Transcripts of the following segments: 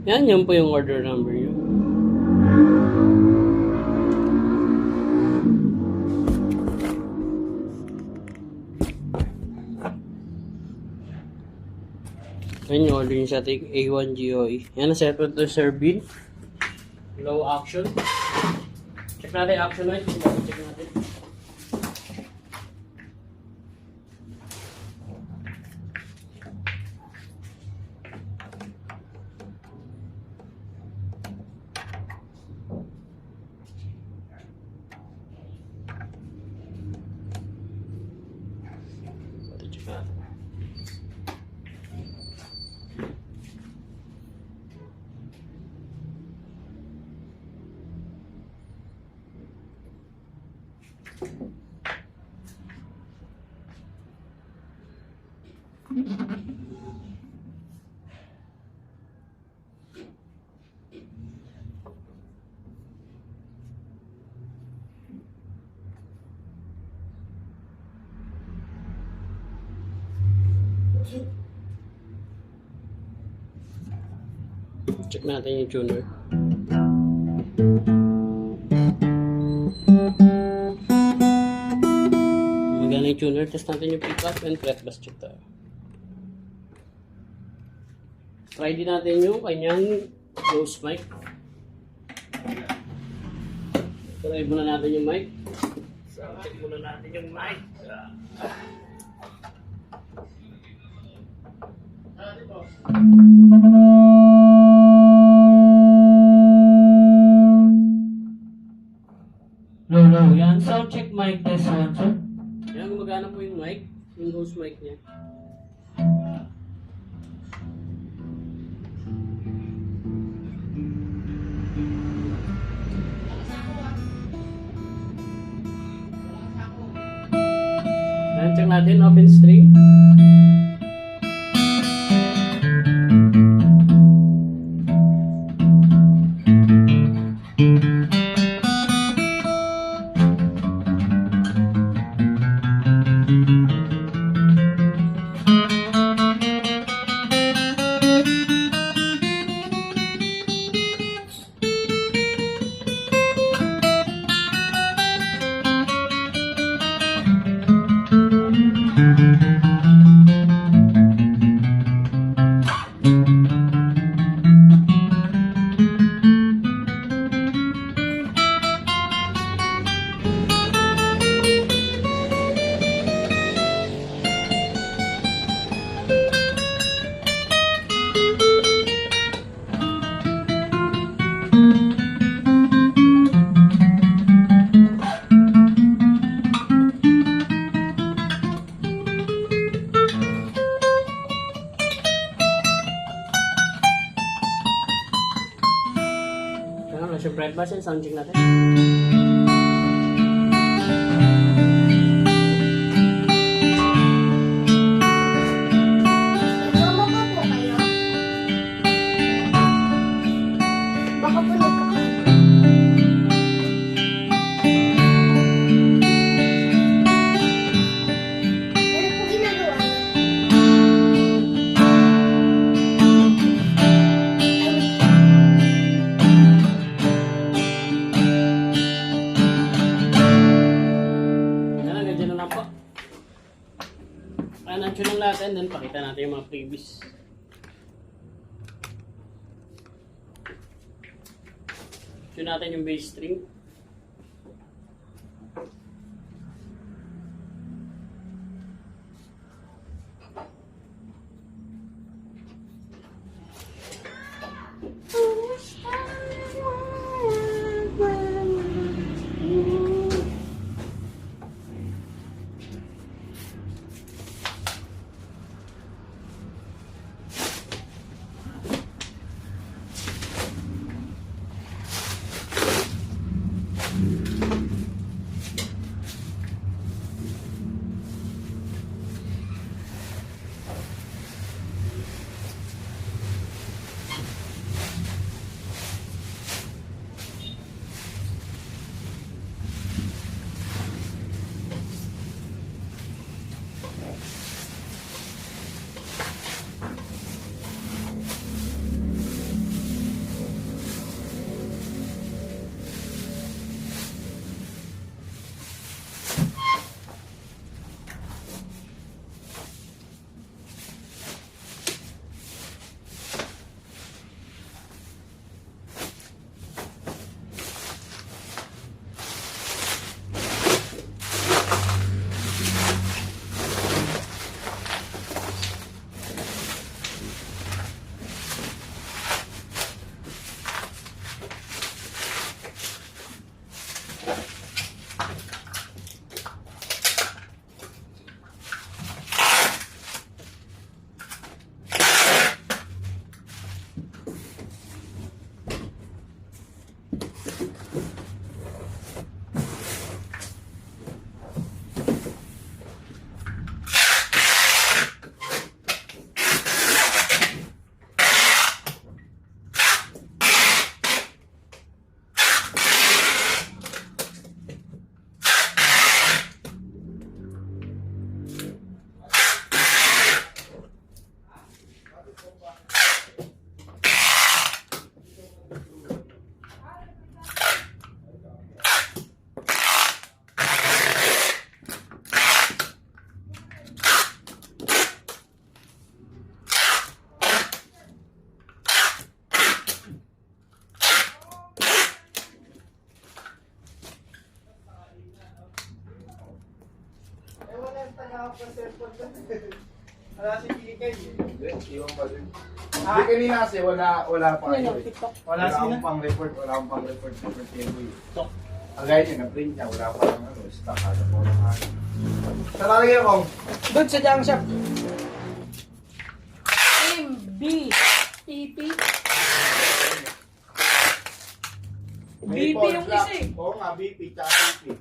Yan po yung order number nyo. Yan yung order nyo sa ating A1 GOE. Yan ang set to Sir Bin. Low action. Check natin action light. Check natin. Check natin. Check natin yung tuner. Magana yung tuner. Test natin yung pick-up and fret bus check tayo. Try din natin yung kanyang close mic. Try muna natin yung mic. So, check muna natin yung mic. Low. Yan. Sound check mic test 1, sir. Yan, gumagana po yung mic. Yung close mic niya. Yan, check natin. Open string. Yung fret bus and sound check natin. Baka po nagkakaroon. Ano po ginagawa niyo? Ganyan na lang po. Tune lang natin, then pakita natin yung mga previous. Tune natin yung bass string. Wala si Kikay eh. Iwan pa din. Hindi kanina kasi wala pa kayo eh. Wala akong pang-report, wala akong pang-report sa Pertego eh. Agay niya, na-print niya, wala pa lang ano, stock ano po lang ano. Saan lalagyan mo? Doon sa junk shop. M, B, EP. BP yung isa eh. Oo nga, BP, tsaka CP.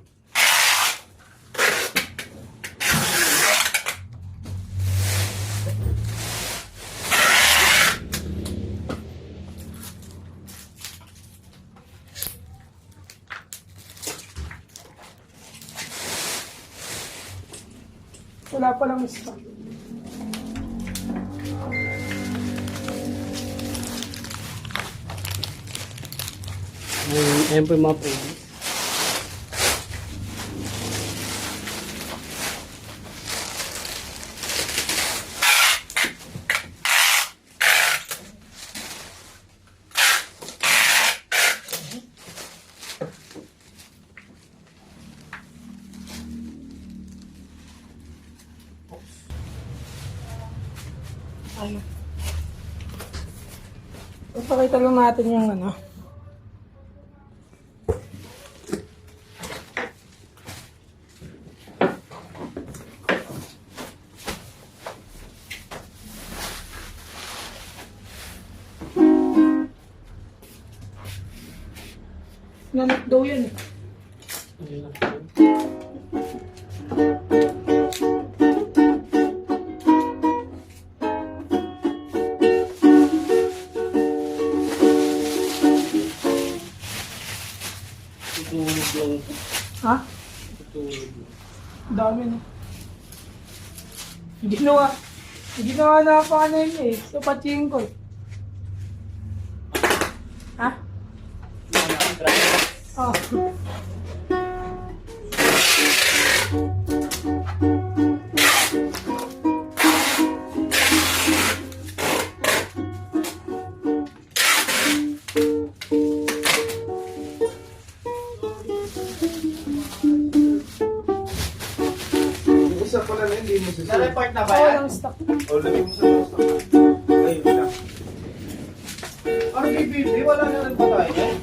Wala pa lang stock. Ayan po yung mga pwede. Ano? Ipakita lang natin yung ano. Nanak daw yan eh. Tutulog lang. Ha? Tutulog lang. Dami na. Ginawa na pa ano yun eh. Sa pating ko eh. Ha? Oh. Isa pala na hindi mo sa Na-report na ba Oh, yan? walang stock. O, lagay mo sa stock. Ay, wala. Ano BBB? Wala na rin ba tayo yan?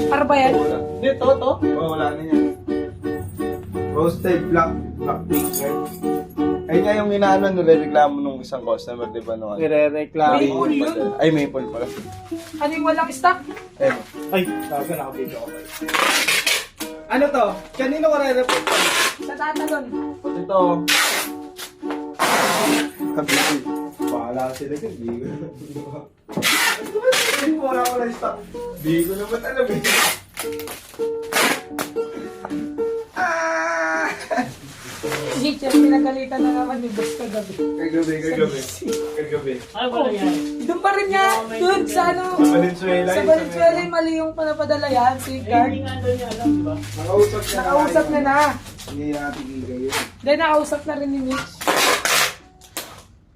Para ba yan? Wala. Dito, to? Oo, wala na yan. Roasted black pig. Ay nga yung inaano, nire-reklamo nung isang customer, di ba? Nung ano? Nire-reklamo. Maple yun? Ay, maple pala. Ano yung walang stock? Ayun. Ay, sabi na nakabito ako. Ano to? Kanino ko re-report to? Sa tatalon. Ito. Kabili. Bahala sila dyan. Hindi ko wala ko lang stock. Hindi ko naman alam eh. Teacher, pinagalitan na naman ni Boss kagabi. Kagabi. Ay, wala yan. Doon pa rin niya. Doon sa ano. Sa Valenzuela. Sa Valenzuela yung mali yung panapadala yan. Si Eh, Card. hindi nga doon niya alam, di ba? Nakausap na na. Hindi natin igay yun. Then nakausap na rin ni Mitch.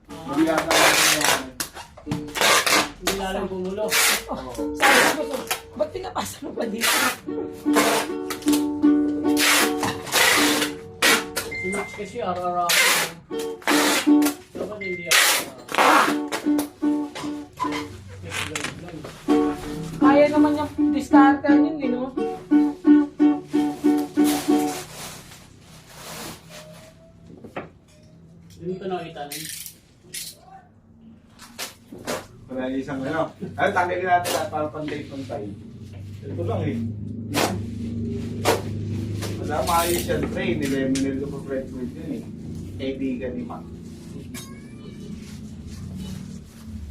Hindi yata yan. Hindi na alam bumulo. Oh, sabi ko, ba't pinapasa mo pa dito? Si Mitch kasi araw-araw. Dapat hindi ako. Kaya naman yung discarte yun, eh, no? Hindi ko nakita nun. Wala isang ano. ano. Ay, tanggalin natin lahat para pantay-pantay. Ito lang eh. Wala, maayos yan, pre. Nilemonel ko pa Fred Fruit yun eh. Kaibigan ni Mac.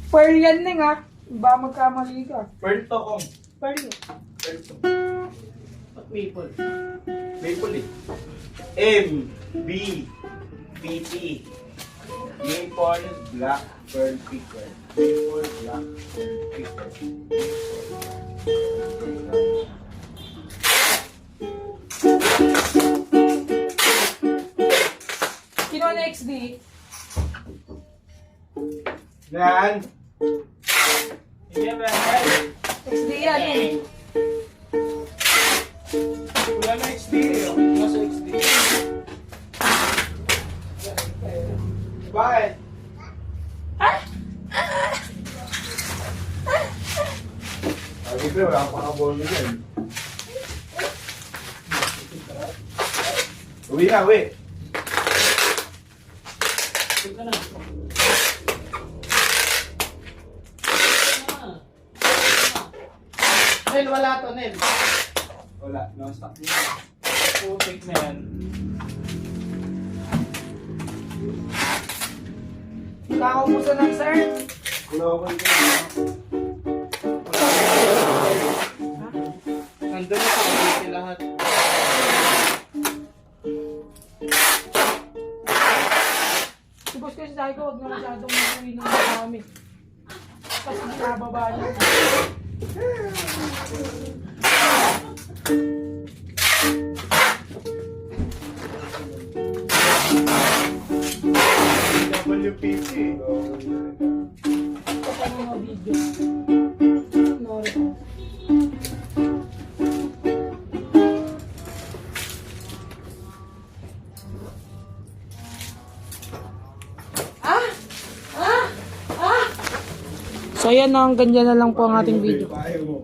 Pearl yan ning ha. Ba magkamali ka. Pearl to kong. Pearl. Pearl to. Ba't maple? Maple eh. M, B, P, P. Maple, black, pearl, picker. Maple, black, pearl, picker. Sino na XD? Yan. Hindi ba yan? XD yan eh. Wala na XD eh. Nasa XD. Bakit? Sabi ko, wala akong pakabolo yan. Uwi na, uwi. Tignan na. Nel, wala to, Nel. Wala, no stock. Putik na yan. Kakaubusan ng sir. Kuloban ko. Nandun na sa kapiti lahat. Si boss kasi sabi ko, huwag na masyadong makuwi ng marami. Kasi binababa niya. WPC. Ito pa mga video. Nori ko. So yan na, ganyan na lang po ang ating video. Ayaw mo.